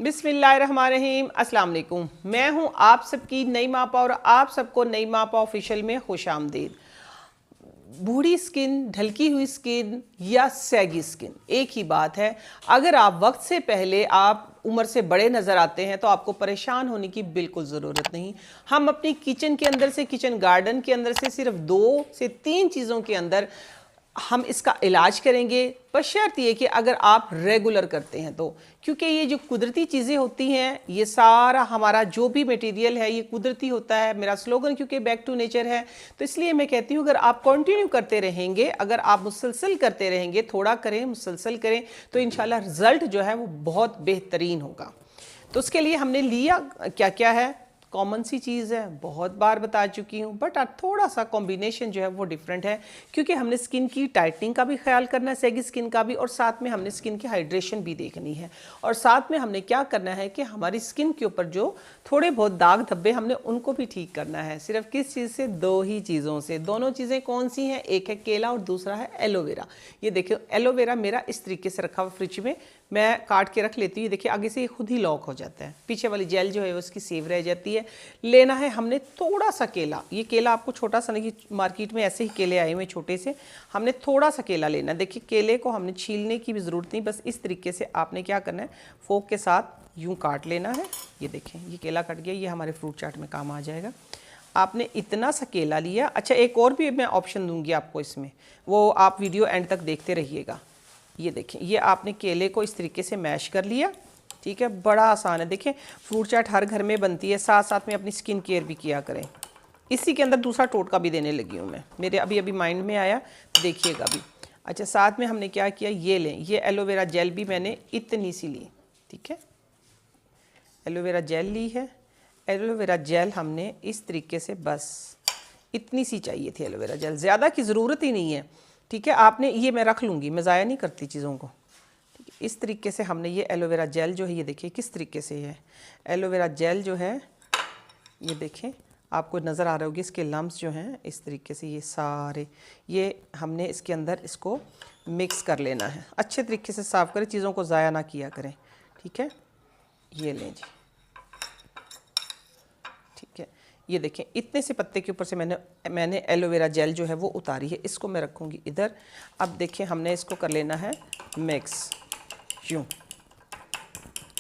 बिस्मिल्लाहिर्रहमानिर्रहीम, अस्सलाम वालेकुम। मैं हूं आप सबकी नई मापा और आप सबको नई मापा ऑफिशियल में खुश आमदीद। बूढ़ी स्किन, ढलकी हुई स्किन या सैगी स्किन, एक ही बात है। अगर आप वक्त से पहले आप उम्र से बड़े नज़र आते हैं तो आपको परेशान होने की बिल्कुल ज़रूरत नहीं। हम अपनी किचन के अंदर से, किचन गार्डन के अंदर से सिर्फ 2 से 3 चीज़ों के अंदर हम इसका इलाज करेंगे, बशर्त ये कि अगर आप रेगुलर करते हैं तो। क्योंकि ये जो कुदरती चीज़ें होती हैं, ये सारा हमारा जो भी मटेरियल है ये कुदरती होता है। मेरा स्लोगन क्योंकि बैक टू नेचर है, तो इसलिए मैं कहती हूँ अगर आप कंटिन्यू करते रहेंगे, अगर आप मुसलसल करते रहेंगे, थोड़ा करें मुसलसल करें, तो इंशाल्लाह रिज़ल्ट जो है वो बहुत बेहतरीन होगा। तो उसके लिए हमने लिया क्या क्या है, कॉमन सी चीज़ है, बहुत बार बता चुकी हूँ, बट थोड़ा सा कॉम्बिनेशन जो है वो डिफरेंट है क्योंकि हमने स्किन की टाइटनिंग का भी ख्याल करना है, सैगी स्किन का भी, और साथ में हमने स्किन की हाइड्रेशन भी देखनी है। और साथ में हमने क्या करना है कि हमारी स्किन के ऊपर जो थोड़े बहुत दाग धब्बे हमने उनको भी ठीक करना है। सिर्फ किस चीज़ से? 2 ही चीज़ों से। दोनों चीज़ें कौन सी हैं? एक है केला और दूसरा है एलोवेरा। ये देखिए एलोवेरा मेरा इस तरीके से रखा हुआ फ्रिज में, मैं काट के रख लेती हूँ। देखिए आगे से ये खुद ही लॉक हो जाता है, पीछे वाली जेल जो है वो उसकी सेव रह जाती है। लेना है हमने थोड़ा सा केला, ये केला आपको छोटा सा नहीं, मार्केट में ऐसे ही केले आए हुए छोटे से, हमने थोड़ा सा केला लेना है। देखिए केले को हमने छीलने की भी ज़रूरत नहीं, बस इस तरीके से आपने क्या करना है, फोक के साथ यूँ काट लेना है। ये देखें ये केला कट गया, ये हमारे फ्रूट चाट में काम आ जाएगा। आपने इतना सा केला लिया। अच्छा एक और भी मैं ऑप्शन दूंगी आपको इसमें, वो आप वीडियो एंड तक देखते रहिएगा। ये देखें ये आपने केले को इस तरीके से मैश कर लिया, ठीक है, बड़ा आसान है। देखें फ्रूट चाट हर घर में बनती है, साथ साथ में अपनी स्किन केयर भी किया करें। इसी के अंदर दूसरा टोटका भी देने लगी हूँ मैं, मेरे अभी अभी माइंड में आया, देखिएगा भी। अच्छा साथ में हमने क्या किया, ये लें, ये एलोवेरा जेल भी मैंने इतनी सी ली, ठीक है, एलोवेरा जेल ली है। एलोवेरा जेल हमने इस तरीके से, बस इतनी सी चाहिए थी एलोवेरा जेल, ज़्यादा की ज़रूरत ही नहीं है, ठीक है। आपने ये मैं रख लूँगी, मैं ज़ाया नहीं करती चीज़ों को। इस तरीके से हमने ये एलोवेरा जेल जो है, ये देखिए किस तरीके से है एलोवेरा जेल जो है, ये देखें आपको नज़र आ रहा होगी इसके लम्ब्स जो हैं, इस तरीके से ये सारे, ये हमने इसके अंदर इसको मिक्स कर लेना है। अच्छे तरीके से साफ़ करें, चीज़ों को ज़ाया ना किया करें, ठीक है। ये लें जी, ठीक है। ये देखें इतने से पत्ते के ऊपर से मैंने एलोवेरा जेल जो है वो उतारी है, इसको मैं रखूँगी इधर। अब देखें हमने इसको कर लेना है मिक्स, यूँ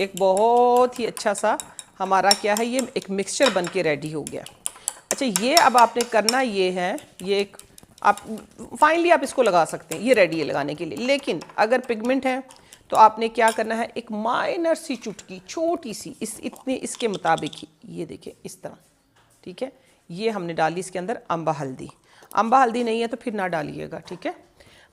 एक बहुत ही अच्छा सा हमारा क्या है, ये एक मिक्सचर बन के रेडी हो गया। अच्छा ये अब आपने करना ये है, ये एक आप फाइनली आप इसको लगा सकते हैं, ये रेडी है लगाने के लिए। लेकिन अगर पिगमेंट है तो आपने क्या करना है, एक माइनर सी चुटकी छोटी सी, इतनी इसके मुताबिक ही, ये देखिए इस तरह, ठीक है। ये हमने डाली इसके अंदर अम्बा हल्दी। अम्बा हल्दी नहीं है तो फिर ना डालिएगा, ठीक है।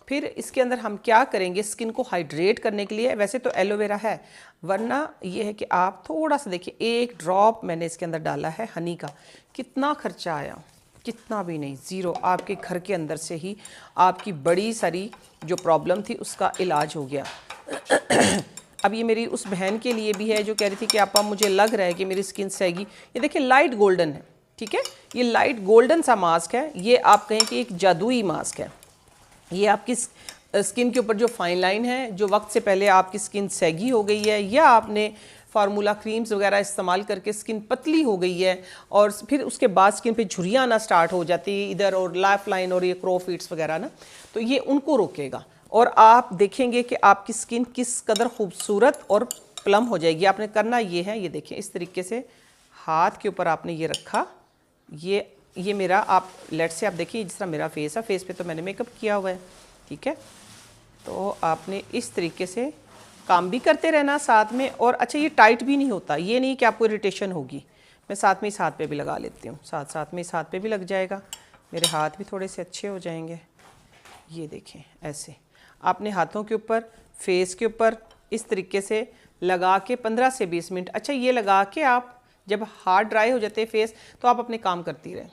फिर इसके अंदर हम क्या करेंगे, स्किन को हाइड्रेट करने के लिए, वैसे तो एलोवेरा है, वरना ये है कि आप थोड़ा सा देखिए, एक ड्रॉप मैंने इसके अंदर डाला है हनी का। कितना खर्चा आया, कितना भी नहीं, ज़ीरो। आपके घर के अंदर से ही आपकी बड़ी सारी जो प्रॉब्लम थी उसका इलाज हो गया। अब ये मेरी उस बहन के लिए भी है जो कह रही थी कि आपा मुझे लग रहा है कि मेरी स्किन सैगी। ये देखिए लाइट गोल्डन है, ठीक है, ये लाइट गोल्डन सा मास्क है, ये आप कहें कि एक जादुई मास्क है। ये आपकी स्किन के ऊपर जो फाइन लाइन है, जो वक्त से पहले आपकी स्किन सैगी हो गई है, या आपने फार्मूला क्रीम्स वगैरह इस्तेमाल करके स्किन पतली हो गई है और फिर उसके बाद स्किन पे झुर्रियाँ आना स्टार्ट हो जाती है इधर, और लाइफ लाइन और ये क्रोफिट्स वगैरह ना, तो ये उनको रोकेगा और आप देखेंगे कि आपकी स्किन किस कदर खूबसूरत और प्लम हो जाएगी। आपने करना ये है, ये देखें इस तरीके से हाथ के ऊपर आपने ये रखा, ये मेरा, आप लेट से आप देखिए जिस तरह मेरा फेस है, फेस पे तो मैंने मेकअप किया हुआ है, ठीक है। तो आपने इस तरीके से काम भी करते रहना साथ में। और अच्छा ये टाइट भी नहीं होता, ये नहीं कि आपको इरिटेशन होगी। मैं साथ में इस हाथ पे भी लगा लेती हूँ, साथ में इस हाथ पे भी लग जाएगा, मेरे हाथ भी थोड़े से अच्छे हो जाएंगे। ये देखें ऐसे आपने हाथों के ऊपर, फेस के ऊपर इस तरीके से लगा के 15 से 20 मिनट। अच्छा ये लगा के आप जब हाथ ड्राई हो जाते हैं फेस, तो आप अपने काम करती रहें,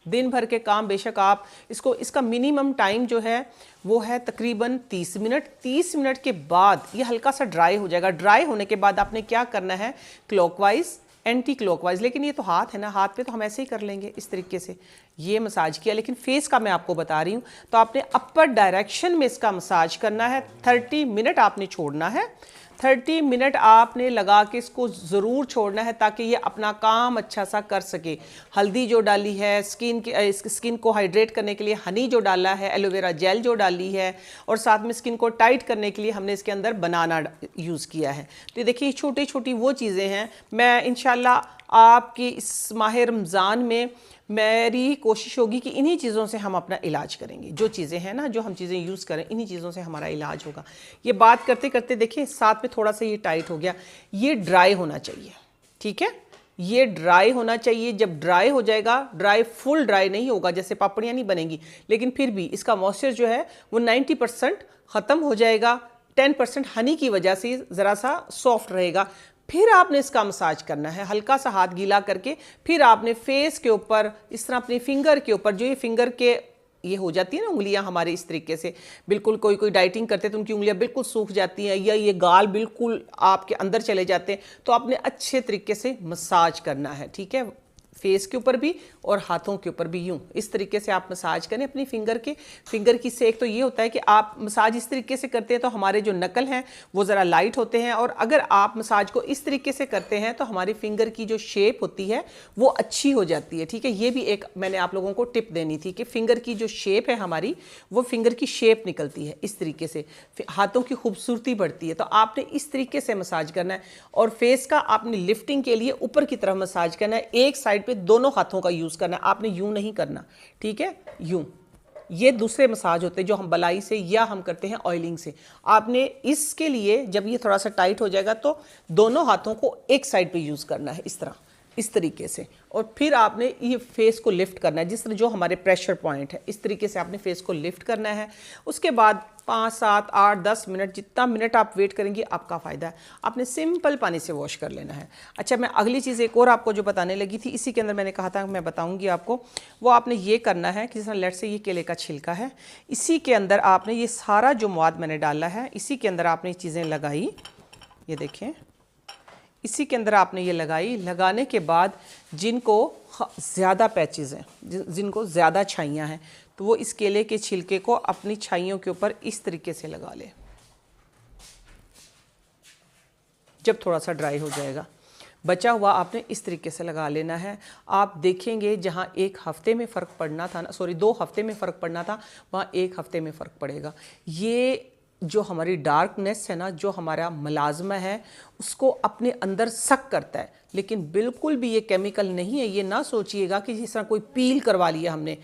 दिन भर के काम। बेशक आप इसका मिनिमम टाइम जो है वो है तकरीबन 30 मिनट। 30 मिनट के बाद ये हल्का सा ड्राई हो जाएगा। ड्राई होने के बाद आपने क्या करना है, क्लॉकवाइज एंटी क्लॉकवाइज, लेकिन ये तो हाथ है ना, हाथ पे तो हम ऐसे ही कर लेंगे इस तरीके से। ये मसाज किया, लेकिन फेस का मैं आपको बता रही हूँ, तो आपने अपर डायरेक्शन में इसका मसाज करना है। 30 मिनट आपने छोड़ना है। 30 मिनट आपने लगा के इसको ज़रूर छोड़ना है ताकि ये अपना काम अच्छा सा कर सके। हल्दी जो डाली है, स्किन को हाइड्रेट करने के लिए हनी जो डाला है, एलोवेरा जेल जो डाली है, और साथ में स्किन को टाइट करने के लिए हमने इसके अंदर बनाना यूज़ किया है। तो देखिए छोटी छोटी वो चीज़ें हैं। मैं इंशाल्लाह आपकी इस माह रमज़ान में मेरी कोशिश होगी कि इन्हीं चीज़ों से हम अपना इलाज करेंगे। जो चीज़ें हैं ना, जो हम चीज़ें यूज़ करें, इन्हीं चीज़ों से हमारा इलाज होगा। ये बात करते करते देखिए साथ में थोड़ा सा ये टाइट हो गया। ये ड्राई होना चाहिए, ठीक है, ये ड्राई होना चाहिए। जब ड्राई हो जाएगा, ड्राई फुल ड्राई नहीं होगा, जैसे पापड़ियाँ नहीं बनेंगी, लेकिन फिर भी इसका मॉइस्चर जो है वो 90% ख़त्म हो जाएगा। 10% हनी की वजह से ज़रा सा सॉफ्ट रहेगा। फिर आपने इसका मसाज करना है, हल्का सा हाथ गीला करके। फिर आपने फेस के ऊपर इस तरह अपने फिंगर के ऊपर, जो ये फिंगर के ये हो जाती है ना उंगलियां हमारे इस तरीके से, बिल्कुल कोई डाइटिंग करते हैं तो उनकी उंगलियां बिल्कुल सूख जाती हैं, या ये गाल बिल्कुल आपके अंदर चले जाते हैं, तो आपने अच्छे तरीके से मसाज करना है, ठीक है। फेस के ऊपर भी और हाथों के ऊपर भी, यूं इस तरीके से आप मसाज करें अपनी फिंगर की से। एक तो ये होता है कि आप मसाज इस तरीके से करते हैं तो हमारे जो नकल हैं वो ज़रा लाइट होते हैं, और अगर आप मसाज को इस तरीके से करते हैं तो हमारी फिंगर की जो शेप होती है वो अच्छी हो जाती है, ठीक है। ये भी एक मैंने आप लोगों को टिप देनी थी कि फिंगर की जो शेप है हमारी, वो फिंगर की शेप निकलती है इस तरीके से, हाथों की खूबसूरती बढ़ती है। तो आपने इस तरीके से मसाज करना है, और फेस का आपने लिफ्टिंग के लिए ऊपर की तरफ मसाज करना है। एक साइड पे दोनों हाथों का यूज करना है, आपने यूं नहीं करना, ठीक है, यूं। ये दूसरे मसाज होते हैं जो हम बलाई से या हम करते हैं ऑयलिंग से। आपने इसके लिए जब ये थोड़ा सा टाइट हो जाएगा तो दोनों हाथों को एक साइड पे यूज करना है इस तरह, इस तरीके से, और फिर आपने ये फेस को लिफ्ट करना है, जिस तरह जो हमारे प्रेशर पॉइंट है इस तरीके से आपने फेस को लिफ्ट करना है। उसके बाद 5, 7, 8, 10 मिनट, जितना मिनट आप वेट करेंगे आपका फ़ायदा है। आपने सिंपल पानी से वॉश कर लेना है। अच्छा, मैं अगली चीज़ एक और आपको जो बताने लगी थी, इसी के अंदर मैंने कहा था मैं बताऊंगी आपको, वो आपने ये करना है कि जिस तरह लेट से ये केले का छिलका है, इसी के अंदर आपने ये सारा जो मवाद मैंने डाला है इसी के अंदर आपने चीज़ें लगाई, ये देखें, इसी के अंदर आपने ये लगाई। लगाने के बाद जिनको ज़्यादा पैचेज़ हैं, जिनको ज़्यादा छाइयाँ हैं, तो वो इस केले के छिलके को अपनी छाइयों के ऊपर इस तरीके से लगा ले। जब थोड़ा सा ड्राई हो जाएगा, बचा हुआ आपने इस तरीके से लगा लेना है। आप देखेंगे जहाँ 1 हफ्ते में फ़र्क पड़ना था ना, सॉरी 2 हफ्ते में फ़र्क पड़ना था, वहाँ 1 हफ्ते में फ़र्क पड़ेगा। ये जो हमारी डार्कनेस है ना, जो हमारा मलाजमा है, उसको अपने अंदर सक करता है, लेकिन बिल्कुल भी ये केमिकल नहीं है। ये ना सोचिएगा कि जिस तरह कोई पील करवा लिया हमने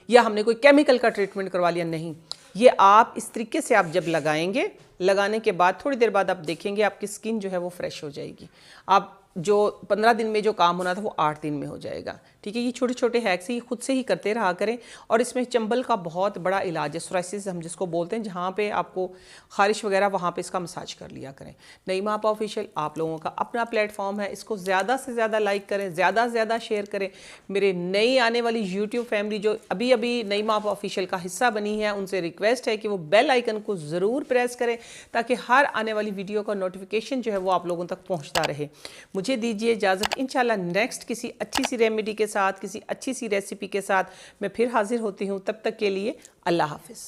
या हमने कोई केमिकल का ट्रीटमेंट करवा लिया, नहीं। ये आप इस तरीके से आप जब लगाएंगे, लगाने के बाद थोड़ी देर बाद आप देखेंगे आपकी स्किन जो है वो फ्रेश हो जाएगी। आप जो 15 दिन में जो काम होना था वो 8 दिन में हो जाएगा, ठीक है। ये छोटे छोटे हैक्स ही खुद से ही करते रहा करें। और इसमें चंबल का बहुत बड़ा इलाज है, सोराइसिस हम जिसको बोलते हैं, जहाँ पे आपको खारिश वगैरह, वहाँ पे इसका मसाज कर लिया करें। नईमा आपा ऑफिशियल आप लोगों का अपना प्लेटफॉर्म है, इसको ज़्यादा से ज़्यादा लाइक करें, ज़्यादा से ज़्यादा शेयर करें। मेरे नई आने वाली यूट्यूब फैमिली जो अभी अभी नईमा आपा ऑफिशियल का हिस्सा बनी है, उनसे रिक्वेस्ट है कि वो बेल आइकन को ज़रूर प्रेस करें ताकि हर आने वाली वीडियो का नोटिफिकेशन जो है वो आप लोगों तक पहुँचता रहे। मुझे दीजिए इजाज़त, इंशाल्लाह नेक्स्ट किसी अच्छी सी रेमेडी के साथ, किसी अच्छी सी रेसिपी के साथ मैं फिर हाजिर होती हूँ। तब तक के लिए अल्लाह हाफिज़।